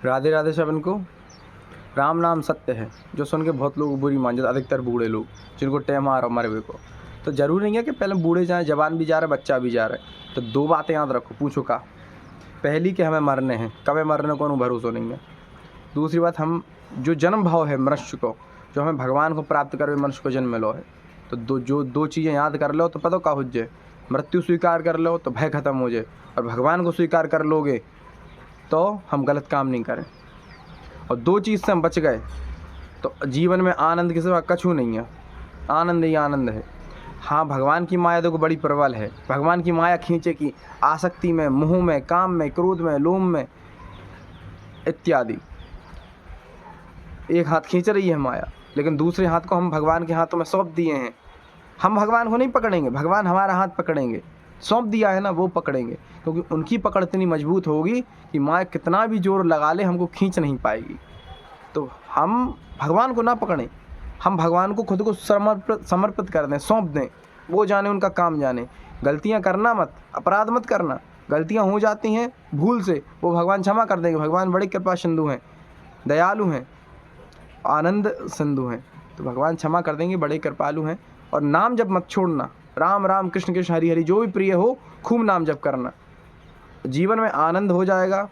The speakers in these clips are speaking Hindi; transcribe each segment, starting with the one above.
राधे राधे सबन को। राम नाम सत्य है, जो सुन के बहुत लोग बुरी मान जाते, अधिकतर बूढ़े लोग जिनको टैम आ रहा मरवे को। तो ज़रूरी नहीं है कि पहले बूढ़े जाएँ, जवान भी जा रहा है, बच्चा भी जा रहा है। तो 2 बातें याद रखो, पूछो का पहली कि हमें मरने हैं, कब मरने को भरोसा नहीं है। दूसरी बात, हम जो जन्म भाव है मनुष्य को, जो हमें भगवान को प्राप्त करवे मनुष्य को जन्म मिलो है, तो दो चीज़ें याद कर लो तो पता का हो जाए। मृत्यु स्वीकार कर लो तो भय खत्म हो जाए, और भगवान को स्वीकार कर लोगे तो हम गलत काम नहीं करें, और 2 चीज़ से हम बच गए तो जीवन में आनंद के सिवा कछु नहीं है। आनंद ही आनंद है। हाँ, भगवान की माया देखो बड़ी प्रबल है। भगवान की माया खींचे की आसक्ति में, मोह में, काम में, क्रोध में, लोभ में इत्यादि। एक हाथ खींच रही है माया, लेकिन दूसरे हाथ को हम भगवान के हाथों में सौंप दिए हैं। हम भगवान को नहीं पकड़ेंगे, भगवान हमारा हाथ पकड़ेंगे। सौंप दिया है ना, वो पकड़ेंगे, क्योंकि उनकी पकड़ इतनी मजबूत होगी कि माया कितना भी जोर लगा ले हमको खींच नहीं पाएगी। तो हम भगवान को ना पकड़ें, हम भगवान को खुद को समर्पित कर दें, सौंप दें। वो जाने, उनका काम जाने। गलतियाँ करना मत, अपराध मत करना। गलतियाँ हो जाती हैं भूल से, वो भगवान क्षमा कर देंगे। भगवान बड़ी कृपा सिंधु हैं, दयालु हैं, आनंद सिंधु हैं। तो भगवान क्षमा कर देंगे, बड़े कृपालु हैं। और नाम जब मत छोड़ना, राम राम कृष्ण कृष्ण हरि हरि, जो भी प्रिय हो खूब नाम जप करना। जीवन में आनंद हो जाएगा,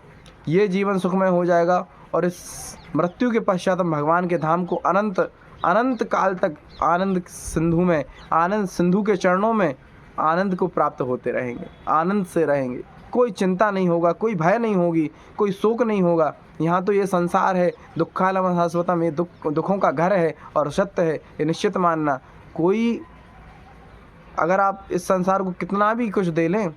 ये जीवन सुखमय हो जाएगा, और इस मृत्यु के पश्चात हम भगवान के धाम को अनंत अनंत काल तक आनंद सिंधु में, आनंद सिंधु के चरणों में आनंद को प्राप्त होते रहेंगे, आनंद से रहेंगे। कोई चिंता नहीं होगा, कोई भय नहीं होगी, कोई शोक नहीं होगा। यहाँ तो ये संसार है, दुःखालयं शाश्वतम्, ये दुखों का घर है और सत्य है, ये निश्चित मानना। कोई अगर आप इस संसार को कितना भी कुछ दे लें,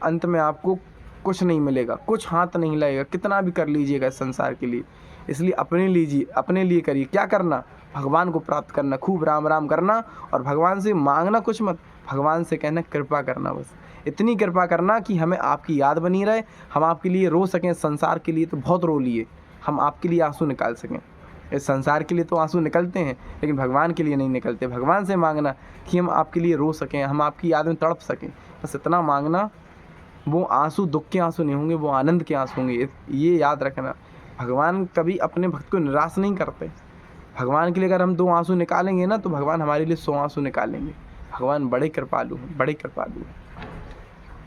अंत में आपको कुछ नहीं मिलेगा, कुछ हाथ नहीं लगेगा, कितना भी कर लीजिएगा इस संसार के लिए। इसलिए अपने लीजिए, अपने लिए करिए। क्या करना? भगवान को प्राप्त करना, खूब राम राम करना, और भगवान से मांगना कुछ मत, भगवान से कहना कृपा करना। बस इतनी कृपा करना कि हमें आपकी याद बनी रहे, हम आपके लिए रो सकें। संसार के लिए तो बहुत रो लिए, हम आपके लिए आंसू निकाल सकें। इस संसार के लिए तो आंसू निकलते हैं, लेकिन भगवान के लिए नहीं निकलते। भगवान से मांगना कि हम आपके लिए रो सकें, हम आपकी याद में तड़प सकें। बस इतना मांगना। वो आंसू दुख के आंसू नहीं होंगे, वो आनंद के आंसू होंगे। ये याद रखना। भगवान कभी अपने भक्त को निराश नहीं करते। भगवान के लिए अगर हम 2 आंसू निकालेंगे ना, तो भगवान हमारे लिए 100 आंसू निकालेंगे। भगवान बड़े कृपालु हैं, बड़े कृपालु हैं।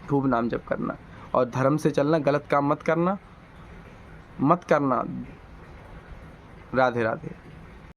खूब नाम जप करना और धर्म से चलना, गलत काम मत करना, मत करना। राधे राधे।